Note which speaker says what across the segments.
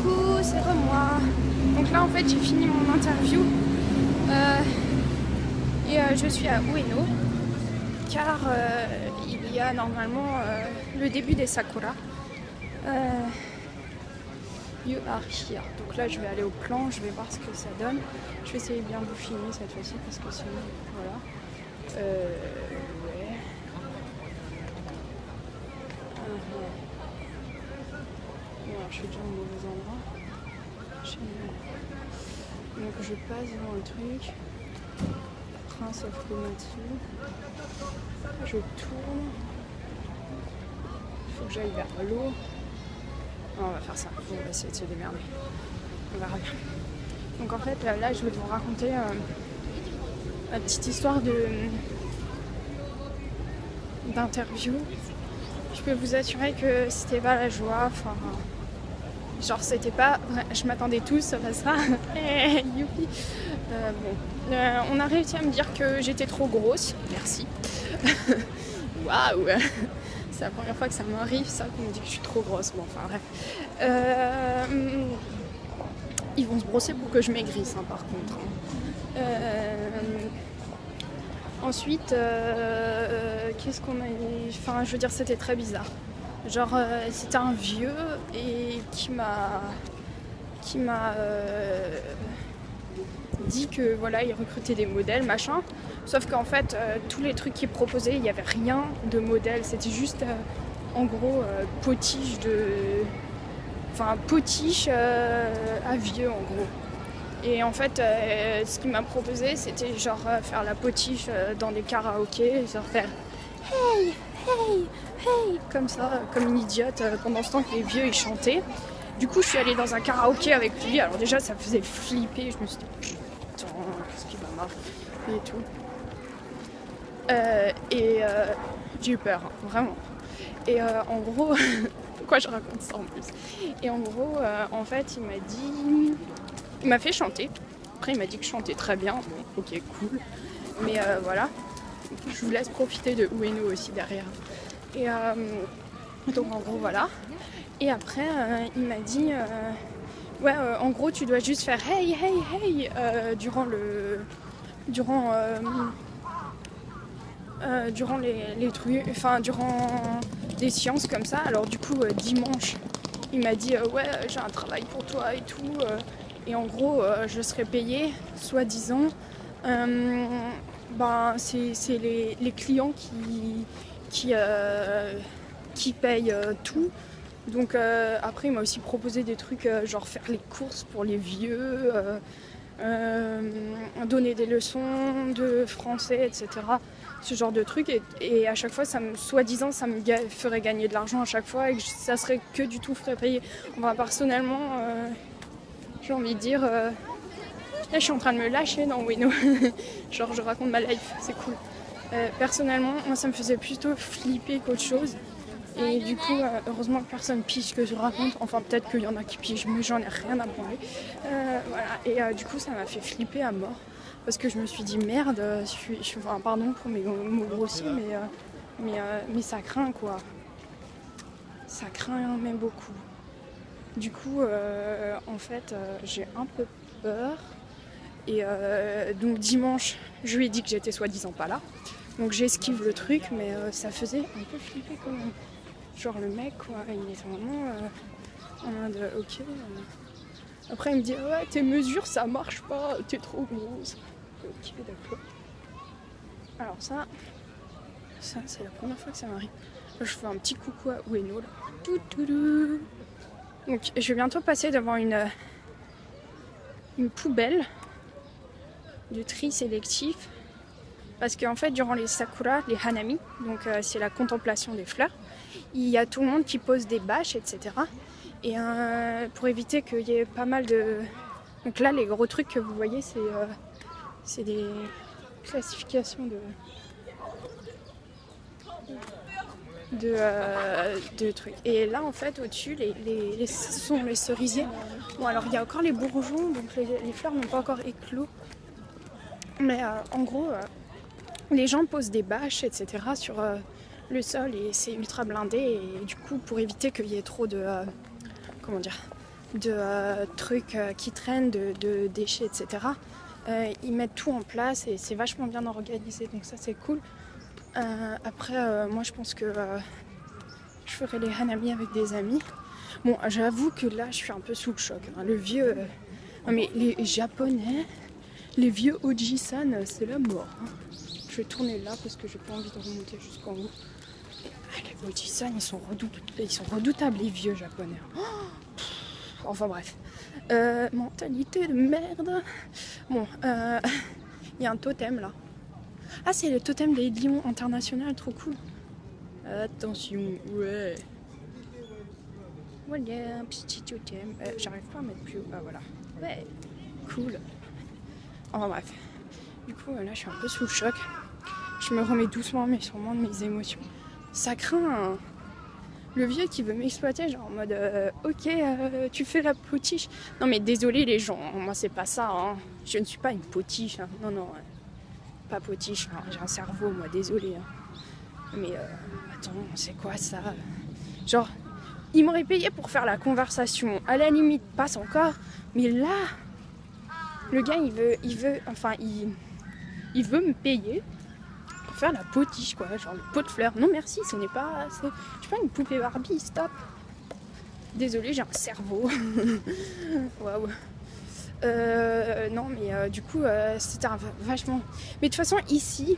Speaker 1: Coucou, c'est moi. Donc là en fait j'ai fini mon interview et je suis à Ueno car il y a normalement le début des sakura. You are here. Donc là je vais aller au plan, je vais voir ce que ça donne. Je vais essayer de bien vous filmer cette fois-ci parce que sinon voilà. Ouais. Alors, je suis déjà au mauvais endroit. Donc je passe devant le truc. Prince of Komatsu. Je tourne. Il faut que j'aille vers l'eau. On va faire ça. On va essayer de se démerder. On verra bien. Donc en fait là je vais vous raconter ma petite histoire d'interview. Je peux vous assurer que c'était pas la joie. Enfin, genre c'était pas vrai. Je m'attendais tous à ça. Youpi. On a réussi à me dire que j'étais trop grosse. Merci. Waouh. C'est la première fois que ça m'arrive, ça, qu'on me dit que je suis trop grosse. Bon, enfin bref. Ils vont se brosser pour que je maigrisse, hein, par contre. Ensuite, qu'est-ce qu'on a... Enfin, je veux dire, c'était très bizarre. Genre, c'était un vieux et qui m'a dit que voilà, il recrutait des modèles, machin. Sauf qu'en fait, tous les trucs qu'il proposait, il n'y avait rien de modèle. C'était juste, en gros, potiche à vieux, en gros. Et en fait, ce qu'il m'a proposé, c'était genre faire la potiche dans des karaokés, genre faire hey, hey, hey, comme ça, comme une idiote, pendant ce temps que les vieux ils chantaient. Du coup, je suis allée dans un karaoké avec lui. Alors déjà, ça faisait flipper. Je me suis dit, putain, qu'est-ce qui va m'arriver et tout. J'ai eu peur, hein, vraiment. Et en gros, pourquoi je raconte ça en plus? Et en gros, en fait, il m'a fait chanter. Après, il m'a dit que je chantais très bien. Bon, ok, cool. Mais voilà. Je vous laisse profiter de Ueno aussi derrière. Et donc, en gros, voilà. Et après, il m'a dit... en gros, tu dois juste faire hey, hey, hey durant les trucs... Enfin, durant des séances comme ça. Alors, du coup, dimanche, il m'a dit j'ai un travail pour toi et tout. Et en gros, je serais payée, soi-disant. C'est les clients qui payent tout. Donc après, il m'a aussi proposé des trucs genre faire les courses pour les vieux, donner des leçons de français, etc. Ce genre de trucs. Et à chaque fois, soi-disant, ça me ferait gagner de l'argent à chaque fois et que ça serait que du tout frais payé. Enfin, personnellement, j'ai envie de dire... là, je suis en train de me lâcher dans Ueno. Genre, je raconte ma life, c'est cool. Personnellement, moi, ça me faisait plutôt flipper qu'autre chose. Et du coup, heureusement que personne pige ce que je raconte. Enfin, peut-être qu'il y en a qui pigent, mais j'en ai rien à branler. Voilà. Et du coup, ça m'a fait flipper à mort. Parce que je me suis dit, merde, enfin, pardon pour mes mots grossiers, mais ça craint, quoi. Ça craint même beaucoup. Du coup, en fait, j'ai un peu peur. Et donc dimanche, je lui ai dit que j'étais soi-disant pas là. Donc j'esquive le truc, mais ça faisait un peu flipper quand même. Genre le mec, quoi, il était vraiment en mode ok. Après il me dit ouais, tes mesures ça marche pas, t'es trop grosse. Ok, d'accord. Alors ça c'est la première fois que ça m'arrive. Je fais un petit coucou à Ueno là. Donc je vais bientôt passer devant une poubelle de tri sélectif. Parce qu'en fait, durant les sakura, les hanami, donc c'est la contemplation des fleurs, il y a tout le monde qui pose des bâches, etc. Et pour éviter qu'il y ait pas mal de... Donc là, les gros trucs que vous voyez, c'est des classifications de trucs. Et là, en fait, au-dessus, ce sont les cerisiers. Bon, alors, il y a encore les bourgeons, donc les fleurs n'ont pas encore éclos. Mais en gros... les gens posent des bâches, etc. sur le sol et c'est ultra blindé. Et du coup, pour éviter qu'il y ait trop de... comment dire ? trucs qui traînent, de déchets, etc. Ils mettent tout en place et c'est vachement bien organisé, donc ça c'est cool. Après, moi je pense que je ferai les hanami avec des amis. Bon, j'avoue que là je suis un peu sous le choc. Hein. Le vieux... Non mais les Japonais, les vieux Oji-san, c'est la mort. Hein. Je vais tourner là parce que j'ai pas envie de remonter jusqu'en haut. Les Oji-san, ils sont redoutables les vieux Japonais. Oh, enfin bref. Mentalité de merde. Bon, il y a un totem là. Ah, c'est le totem des lions international, trop cool. Attention, ouais. Voilà, un petit totem. J'arrive pas à mettre plus haut. Ah, voilà. Ouais, cool. Enfin bref. Du coup, là, je suis un peu sous le choc. Je me remets doucement, mais sûrement de mes émotions. Ça craint. Hein. Le vieux qui veut m'exploiter, genre en mode ok, tu fais la potiche. Non, mais désolé les gens, moi c'est pas ça. Hein. Je ne suis pas une potiche. Hein. Non, pas potiche. Hein. J'ai un cerveau, moi, désolé. Hein. Mais attends, c'est quoi ça? Genre, il m'aurait payé pour faire la conversation. À la limite, passe encore. Mais là, le gars, il veut me payer pour faire la potiche, quoi. Genre le pot de fleurs. Non, merci, ce n'est pas... Je suis pas une poupée Barbie, stop. Désolée, j'ai un cerveau. Waouh. Non, mais du coup, c'était vachement... Mais de toute façon, ici,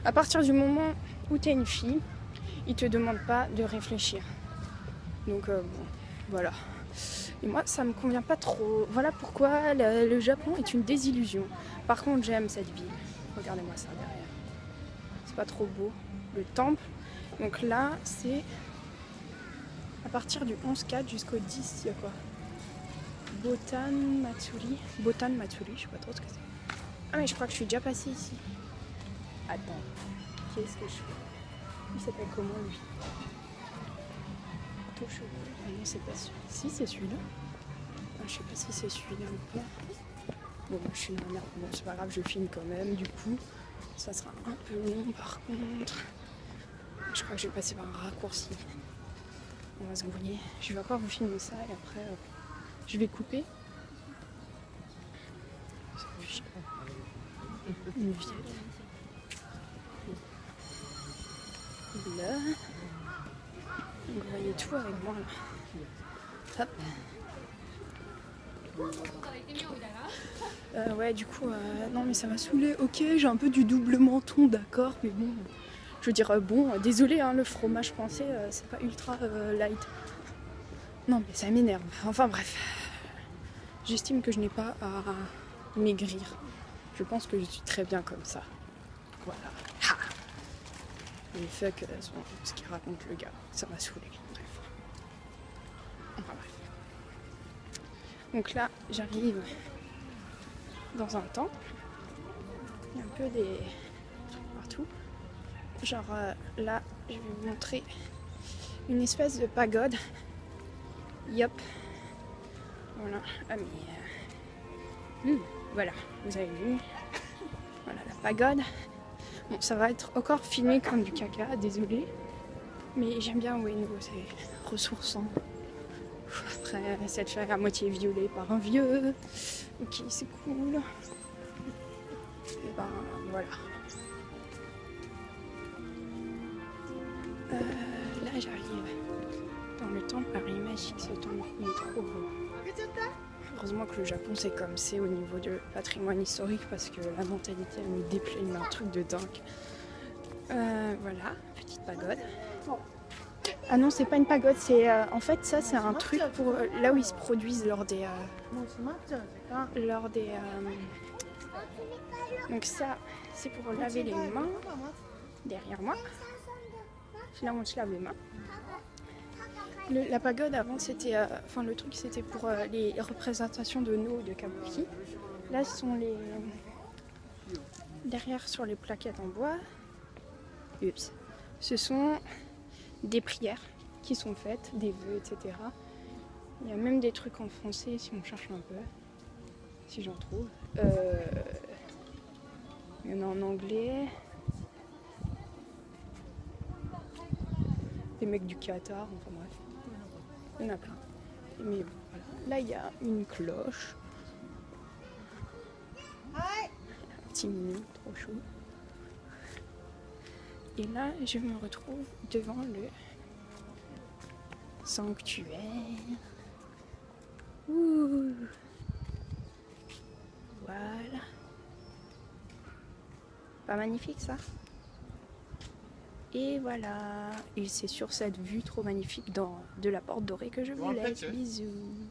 Speaker 1: à partir du moment où t'es une fille, ils te demandent pas de réfléchir. Donc, bon, voilà. Et moi, ça me convient pas trop. Voilà pourquoi le Japon est une désillusion. Par contre, j'aime cette ville. Regardez-moi ça derrière. C'est pas trop beau. Le temple. Donc là, c'est à partir du 11-4 jusqu'au 10, il y a quoi? Botan Matsuri, je sais pas trop ce que c'est. Ah mais je crois que je suis déjà passée ici. Attends, qu'est-ce que je fais? Il s'appelle comment lui? Tosho. Ah non, c'est pas celui-là. Si, c'est celui-là. Ah, je sais pas si c'est celui-là ou pas. Bon, je suis dans la merde. Bon, c'est pas grave, je filme quand même. Du coup, ça sera un peu long par contre. Je crois que je vais passer par un raccourci. On va se grouiller. Je vais encore vous filmer ça et après je vais couper. Une vieille. Là. Vous voyez tout avec moi là. Hop. Ouais, du coup, non mais ça m'a saoulé. Ok, j'ai un peu du double menton, d'accord, mais bon. Je veux dire, bon, désolé, hein, le fromage français, c'est pas ultra light. Non, mais ça m'énerve. Enfin bref. J'estime que je n'ai pas à maigrir. Je pense que je suis très bien comme ça. Voilà. Ha. Et fuck ce qu'il raconte le gars. Ça m'a saoulé. Bref. Enfin bref. Donc là, j'arrive dans un temple. Il y a un peu des... partout. Genre là, je vais vous montrer une espèce de pagode. Yop. Voilà. Ah mais... voilà, vous avez vu. Voilà la pagode. Bon, ça va être encore filmé comme du caca, désolé. Mais j'aime bien Ueno, c'est ressourçant. Après, cette chair à moitié violée par un vieux. Ok, c'est cool. Et ben voilà. Là j'arrive dans le temple arimagique, ce temple il est trop beau. Heureusement que le Japon c'est comme c'est au niveau du patrimoine historique parce que la mentalité elle me déplaît, il met un truc de dingue. Voilà, petite pagode. Ah non, c'est pas une pagode, c'est en fait ça c'est un truc pour là où ils se produisent lors des donc ça c'est pour laver les mains derrière moi. C'est là où on se lave les mains. La pagode avant c'était enfin le truc c'était pour les représentations de No de Kabuki. Là ce sont les derrière sur les plaquettes en bois. Oups. Ce sont des prières qui sont faites, des vœux, etc. Il y a même des trucs en français si on cherche un peu, si j'en trouve. Il y en a en anglais. Des mecs du Qatar, enfin bref. Il y en a plein. Mais bon, voilà. Là, il y a une cloche. Un petit mini, trop chou. Et là, je me retrouve devant le sanctuaire. Ouh. Voilà. Pas magnifique ça? Et voilà. Et c'est sur cette vue trop magnifique de la Porte Dorée que je vous laisse. Bisous.